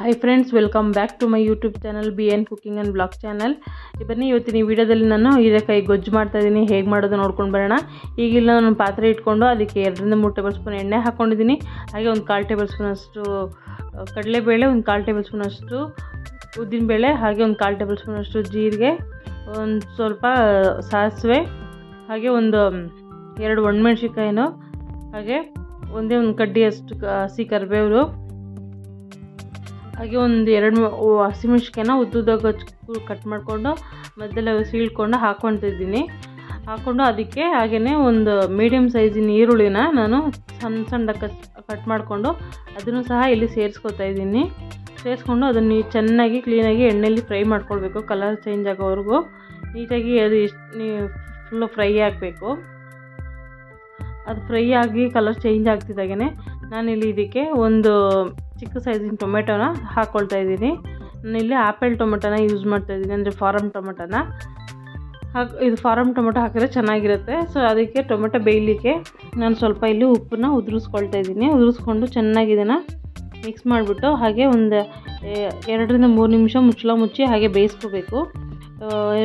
Hi friends, welcome back to my YouTube channel BN cooking and blog channel. ಬನ್ನಿ ಇವತ್ತಿನ ಈ ವಿಡಿಯೋದಲ್ಲಿ ನಾನು ಹೀರೆಕಾಯಿ ಗೊಜ್ಜು ಮಾಡ್ತಾಯಿದ್ದೀನಿ. ಹೇಗೆ ಮಾಡೋದು ನೋಡ್ಕೊಂಡು ಬರೋಣ. ಈಗಿಲ್ಲ ನಾನು ಪಾತ್ರೆ ಇಟ್ಕೊಂಡು ಅದಕ್ಕೆ 2-3 ಟೇಬಲ್ ಸ್ಪೂನ್ ಎಣ್ಣೆ ಹಾಕ್ಕೊಂಡಿದ್ದೀನಿ. ಹಾಗೆ ಒಂದು 1/4 ಟೇಬಲ್ ಸ್ಪೂನಷ್ಟು ಕಡಲೆಬೇಳೆ, ಒಂದು 1/4 ಟೇಬಲ್ ಸ್ಪೂನಷ್ಟು ಉದ್ದಿನಬೇಳೆ, ಹಾಗೆ ಒಂದು 1/4 ಟೇಬಲ್ ಸ್ಪೂನಷ್ಟು ಜೀರಿಗೆ, ಒಂದು ಸ್ವಲ್ಪ ಸಾಸಿವೆ, ಹಾಗೆ ಒಂದು 2 ಒಣಮೆಣ್ಸಿಕಾಯಿನೂ, ಹಾಗೆ ಒಂದು ಕಡ್ಡಿಯಷ್ಟು ಹಸಿ ಕರಿಬೇವು, ಹಾಗೆ ಒಂದು 2 ಹಸಿಮೆಣ್ಸಿಕಾಯಿನ ಉದ್ದುದಾಗಿ ಕಟ್ ಮಾಡಿಕೊಂಡು ಮಧ್ಯದಲ್ಲಿ ಸೀಳ್ಕೊಂಡು ಹಾಕ್ಕೊತಿದ್ದೀನಿ. ಹಾಕ್ಕೊಂಡು ಅದಕ್ಕೆ ಹಾಗೆಯೇ ಒಂದು ಮೀಡಿಯಮ್ ಸೈಜಿನ ಈರುಳ್ಳಿನ ನಾನು ಸಣ್ಣ ಕಟ್ ಮಾಡಿಕೊಂಡು ಅದನ್ನು ಸಹ ಇಲ್ಲಿ ಸೇರಿಸ್ಕೊತಾ ಇದ್ದೀನಿ. ಸೇರಿಸ್ಕೊಂಡು ಅದನ್ನು ಚೆನ್ನಾಗಿ ಕ್ಲೀನಾಗಿ ಎಣ್ಣೆಯಲ್ಲಿ ಫ್ರೈ ಮಾಡ್ಕೊಳ್ಬೇಕು. ಕಲರ್ ಚೇಂಜ್ ಆಗೋವರೆಗೂ ನೀಟಾಗಿ ಅದು ಫುಲ್ಲು ಫ್ರೈ ಆಗಬೇಕು. ಅದು ಫ್ರೈ ಆಗಿ ಕಲರ್ ಚೇಂಜ್ ಆಗ್ತಿದ್ದಾಗೆ ನಾನಿಲ್ಲಿ ಇದಕ್ಕೆ ಒಂದು ಚಿಕ್ಕ ಸೈಜಿನ ಟೊಮೆಟೊನ ಹಾಕ್ಕೊಳ್ತಾ ಇದ್ದೀನಿ. ನಾನಿಲ್ಲಿ ಆ್ಯಪಲ್ ಟೊಮೆಟೊನ ಯೂಸ್ ಮಾಡ್ತಾ ಇದ್ದೀನಿ, ಅಂದರೆ ಫಾರಮ್ ಟೊಮೆಟೊನ. ಇದು ಫಾರಮ್ ಟೊಮೆಟೊ ಹಾಕಿದ್ರೆ ಚೆನ್ನಾಗಿರುತ್ತೆ. ಸೊ ಅದಕ್ಕೆ ಟೊಮೆಟೊ ಬೇಯಲಿಕ್ಕೆ ನಾನು ಸ್ವಲ್ಪ ಇಲ್ಲಿ ಉಪ್ಪನ್ನ ಉದುರಿಸ್ಕೊಳ್ತಾ ಇದ್ದೀನಿ. ಉದುರಿಸ್ಕೊಂಡು ಚೆನ್ನಾಗಿ ಇದನ್ನು ಮಿಕ್ಸ್ ಮಾಡಿಬಿಟ್ಟು ಹಾಗೆ ಒಂದು 2-3 ನಿಮಿಷ ಮುಚ್ಚಳ ಮುಚ್ಚಿ ಹಾಗೆ ಬೇಯಿಸ್ಕೋಬೇಕು.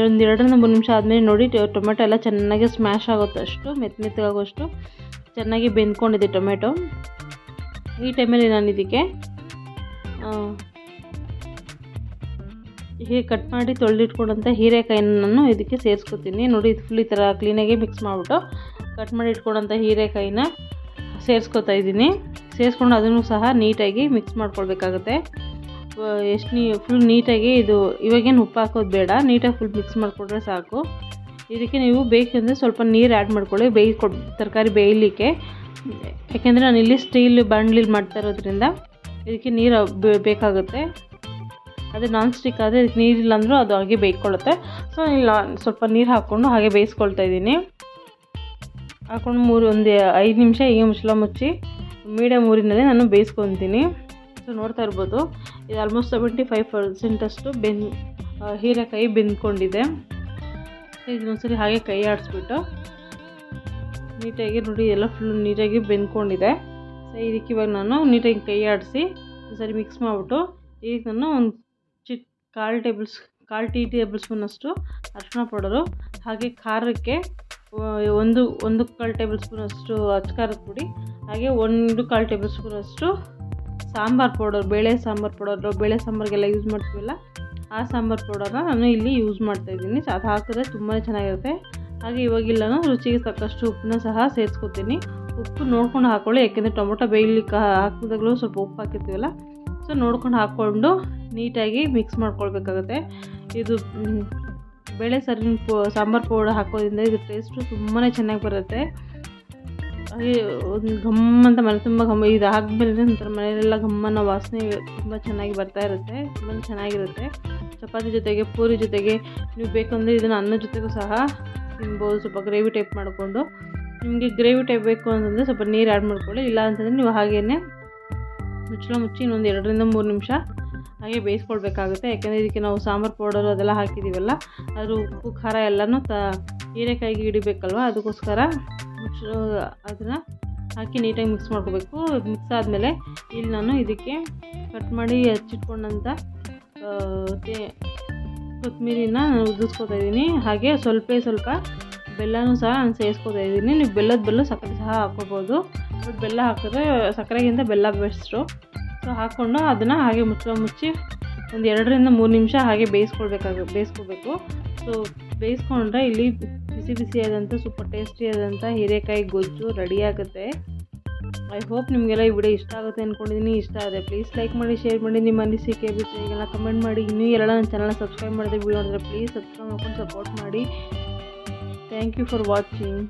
ಒಂದು 2-3 ನಿಮಿಷ ಆದಮೇಲೆ ನೋಡಿ ಟೊಮೆಟೊ ಎಲ್ಲ ಚೆನ್ನಾಗಿ ಸ್ಮ್ಯಾಶ್ ಆಗುತ್ತಷ್ಟು ಮೆತ್ತಗಾಗೋಷ್ಟು ಚೆನ್ನಾಗಿ ಬೆಂದ್ಕೊಂಡಿದೆ ಟೊಮೆಟೊ. ಈ ಟೈಮಲ್ಲಿ ನಾನು ಇದಕ್ಕೆ ಹೀಗೆ ಕಟ್ ಮಾಡಿ ತೊಳೆದಿಟ್ಕೊಂಡಂಥ ಹೀರೆಕಾಯಿನ ನಾನು ಇದಕ್ಕೆ ಸೇರಿಸ್ಕೊತೀನಿ. ನೋಡಿ, ಇದು ಫುಲ್ ಈ ಥರ ಕ್ಲೀನಾಗಿ ಮಿಕ್ಸ್ ಮಾಡಿಬಿಟ್ಟು ಕಟ್ ಮಾಡಿ ಇಟ್ಕೊಂಡಂಥ ಹೀರೆಕಾಯಿನ ಸೇರಿಸ್ಕೊತಾ ಇದ್ದೀನಿ. ಸೇರಿಸ್ಕೊಂಡು ಅದನ್ನು ಸಹ ನೀಟಾಗಿ ಮಿಕ್ಸ್ ಮಾಡ್ಕೊಳ್ಬೇಕಾಗುತ್ತೆ. ಫುಲ್ ನೀಟಾಗಿ ಇದು ಇವಾಗೇನು ಉಪ್ಪು ಹಾಕೋದು ಬೇಡ, ನೀಟಾಗಿ ಫುಲ್ ಮಿಕ್ಸ್ ಮಾಡಿಕೊಂಡ್ರೆ ಸಾಕು. ಇದಕ್ಕೆ ನೀವು ಬೇಕೆಂದರೆ ಸ್ವಲ್ಪ ನೀರು ಆ್ಯಡ್ ಮಾಡ್ಕೊಳ್ಳಿ ತರಕಾರಿ ಬೇಯಲಿಕ್ಕೆ. ಯಾಕೆಂದರೆ ನಾನಿಲ್ಲಿ ಸ್ಟೀಲ್ ಬಾಣಲಿಲಿ ಮಾಡ್ತಾ ಇರೋದ್ರಿಂದ ಇದಕ್ಕೆ ನೀರು ಬೇಕಾಗುತ್ತೆ. ಅದೇ ನಾನ್ ಸ್ಟಿಕ್ ಆದರೆ ಇದಕ್ಕೆ ನೀರಿಲ್ಲ ಅಂದರೂ ಅದು ಹಾಗೆ ಬೇಯ್ಕೊಳ್ಳುತ್ತೆ. ಸೊ ಇಲ್ಲ ಸ್ವಲ್ಪ ನೀರು ಹಾಕ್ಕೊಂಡು ಹಾಗೆ ಬೇಯಿಸ್ಕೊಳ್ತಾ ಇದ್ದೀನಿ. ಹಾಕ್ಕೊಂಡು ಒಂದು 5 ನಿಮಿಷ ಹೀಗೆ ಮುಚ್ಚಳ ಮುಚ್ಚಿ ಮೀಡಿಯಮ್ ಊರಿನಲ್ಲಿ ನಾನು ಬೇಯಿಸ್ಕೊತೀನಿ. ಸೊ ನೋಡ್ತಾ ಇರ್ಬೋದು, ಇದು ಆಲ್ಮೋಸ್ಟ್ 75% ಅಷ್ಟು ಹೀರೆಕಾಯಿ ಬೆಂದ್ಕೊಂಡಿದೆ. ಇದನ್ನೊಂದ್ಸರಿ ಹಾಗೆ ಕೈ ಆಡಿಸ್ಬಿಟ್ಟು ನೀಟಾಗಿ ನೋಡಿ ಎಲ್ಲ ಫುಲ್ ನೀಟಾಗಿ ಬೆಂದ್ಕೊಂಡಿದೆ. ಸೊ ಇದಕ್ಕೆ ಇವಾಗ ನಾನು ನೀಟಾಗಿ ಕೈ ಆಡಿಸಿ ಒಂದ್ಸರಿ ಮಿಕ್ಸ್ ಮಾಡಿಬಿಟ್ಟು ಇದಕ್ಕೆ ನಾನು ಒಂದು ಚಿಕ್ಕ 1/4 ಟೀ ಟೇಬಲ್ ಸ್ಪೂನಷ್ಟು ಅರಿಶಿನ ಪೌಡರು, ಹಾಗೆ ಖಾರಕ್ಕೆ 1/4 ಟೇಬಲ್ ಸ್ಪೂನಷ್ಟು ಅಚ್ಚಕಾರದ ಪುಡಿ, ಹಾಗೆ 1/4 ಟೇಬಲ್ ಸ್ಪೂನಷ್ಟು ಸಾಂಬಾರು ಪೌಡರ್, ಬೇಳೆ ಸಾಂಬಾರಿಗೆಲ್ಲ ಯೂಸ್ ಮಾಡ್ತೀವಲ್ಲ ಆ ಸಾಂಬಾರು ಪೌಡರ್ನ ನಾನು ಇಲ್ಲಿ ಯೂಸ್ ಮಾಡ್ತಾಯಿದ್ದೀನಿ. ಅದು ಹಾಕಿದ್ರೆ ತುಂಬಾ ಚೆನ್ನಾಗಿರುತ್ತೆ. ಹಾಗೆ ಇವಾಗಿಲ್ಲ ರುಚಿಗೆ ತಕ್ಕಷ್ಟು ಉಪ್ಪನ್ನ ಸಹ ಸೇರಿಸ್ಕೊತೀನಿ. ಉಪ್ಪು ನೋಡ್ಕೊಂಡು ಹಾಕ್ಕೊಳ್ಳಿ, ಯಾಕೆಂದರೆ ಟೊಮೊಟೊ ಬೇಯಲಿಕ್ಕೆ ಹಾಕಿದಾಗಲೂ ಸ್ವಲ್ಪ ಉಪ್ಪು ಹಾಕಿರ್ತೀವಲ್ಲ. ಸೊ ನೋಡ್ಕೊಂಡು ಹಾಕ್ಕೊಂಡು ನೀಟಾಗಿ ಮಿಕ್ಸ್ ಮಾಡ್ಕೊಳ್ಬೇಕಾಗುತ್ತೆ. ಇದು ಬೇಳೆ ಸಾಂಬಾರು ಪೌಡರ್ ಹಾಕೋದ್ರಿಂದ ಇದು ಟೇಸ್ಟು ತುಂಬಾ ಚೆನ್ನಾಗಿ ಬರುತ್ತೆ. ಹಾಗೆ ಒಂದು ಘಮ್ಮಂತ ಮನೆ ತುಂಬ ಇದು ಹಾಕಿದ್ಮೇಲೆ ನಂತರ ಮನೆಯಲ್ಲೆಲ್ಲ ಘಮ್ಮನ ವಾಸನೆ ತುಂಬ ಚೆನ್ನಾಗಿ ಬರ್ತಾ ಇರುತ್ತೆ. ತುಂಬ ಚೆನ್ನಾಗಿರುತ್ತೆ. ಚಪಾತಿ ಜೊತೆಗೆ, ಪೂರಿ ಜೊತೆಗೆ ನೀವು ಬೇಕಂದರೆ ಇದನ್ನು ಅನ್ನದ ಜೊತೆಗೂ ಸಹ ತಿನ್ಬೋದು. ಸ್ವಲ್ಪ ಗ್ರೇವಿ ಟೈಪ್ ಮಾಡಿಕೊಂಡು, ನಿಮಗೆ ಗ್ರೇವಿ ಟೈಪ್ ಬೇಕು ಅಂತಂದರೆ ಸ್ವಲ್ಪ ನೀರು ಆ್ಯಡ್ ಮಾಡ್ಕೊಳ್ಳಿ. ಇಲ್ಲ ಅಂತಂದರೆ ನೀವು ಹಾಗೇ ಮುಚ್ಚಳ ಮುಚ್ಚಿ ಇನ್ನೊಂದು 2-3 ನಿಮಿಷ ಹಾಗೆ ಬೇಯಿಸ್ಕೊಳ್ಬೇಕಾಗುತ್ತೆ. ಯಾಕೆಂದರೆ ಇದಕ್ಕೆ ನಾವು ಸಾಂಬಾರು ಪೌಡರು ಅದೆಲ್ಲ ಹಾಕಿದ್ದೀವಲ್ಲ, ಅದು ಉಪ್ಪು ಖಾರ ಎಲ್ಲನೂ ಹೀರೆಕಾಯಿಗೆ ಹಿಡಿಬೇಕಲ್ವ, ಅದಕ್ಕೋಸ್ಕರ ಅದನ್ನು ಹಾಕಿ ನೀಟಾಗಿ ಮಿಕ್ಸ್ ಮಾಡ್ಕೋಬೇಕು. ಮಿಕ್ಸ್ ಆದಮೇಲೆ ಇಲ್ಲಿ ನಾನು ಇದಕ್ಕೆ ಕಟ್ ಮಾಡಿ ಹಚ್ಚಿಟ್ಕೊಂಡಂಥ ಕೊತ್ತಂಬರಿನ ನಾನು ಉದುರಿಸ್ಕೊತಾ ಇದ್ದೀನಿ. ಹಾಗೆ ಸ್ವಲ್ಪ ಬೆಲ್ಲನೂ ಸಹ ನಾನು ಸೇರಿಸ್ಕೊತಾ ಇದ್ದೀನಿ. ನೀವು ಬೆಲ್ಲದ ಸಕ್ಕರೆ ಸಹ ಹಾಕ್ಕೋಬೋದು. ಬಟ್ ಬೆಲ್ಲ ಹಾಕಿದ್ರೆ ಸಕ್ಕರೆಗಿಂತ ಬೆಲ್ಲ ಬೆಸ್ಟು. ಸೊ ಹಾಕ್ಕೊಂಡು ಅದನ್ನು ಹಾಗೆ ಮುಚ್ಚಳ ಮುಚ್ಚಿ ಒಂದು 2-3 ನಿಮಿಷ ಹಾಗೆ ಬೇಯಿಸ್ಕೋಬೇಕು. ಸೊ ಬೇಯಿಸ್ಕೊಂಡ್ರೆ ಇಲ್ಲಿ ಬಿಸಿಯಾದಂಥ ಸೂಪರ್ ಟೇಸ್ಟಿಯಾದಂಥ ಹೀರೆಕಾಯಿ ಗೊಜ್ಜು ರೆಡಿ ಆಗುತ್ತೆ. ಐ ಹೋಪ್ ನಿಮಗೆಲ್ಲ ಈ ವಿಡಿಯೋ ಇಷ್ಟ ಆಗುತ್ತೆ ಅಂದ್ಕೊಂಡಿದ್ದೀನಿ. ಇಷ್ಟ ಆದರೆ ಪ್ಲೀಸ್ ಲೈಕ್ ಮಾಡಿ, ಶೇರ್ ಮಾಡಿ, ನಿಮ್ಮ ಅನಿಸಿಕೆ ಅಭಿಪ್ರಾಯಗಳನ್ನ ಕಮೆಂಟ್ ಮಾಡಿ. ಇನ್ನೂ ಎಲ್ಲ ನನ್ನ ಚಾನಲ್ನ ಸಬ್ಸ್ಕ್ರೈಬ್ ಮಾಡಿದ್ರೆ ವಿಡಿಯೋ ನೋಡಿದ್ರೆ ಪ್ಲೀಸ್ ಸಬ್ಸ್ಕ್ರೈಬ್ ಮಾಡ್ಕೊಂಡು ಸಪೋರ್ಟ್ ಮಾಡಿ. Thank you for watching.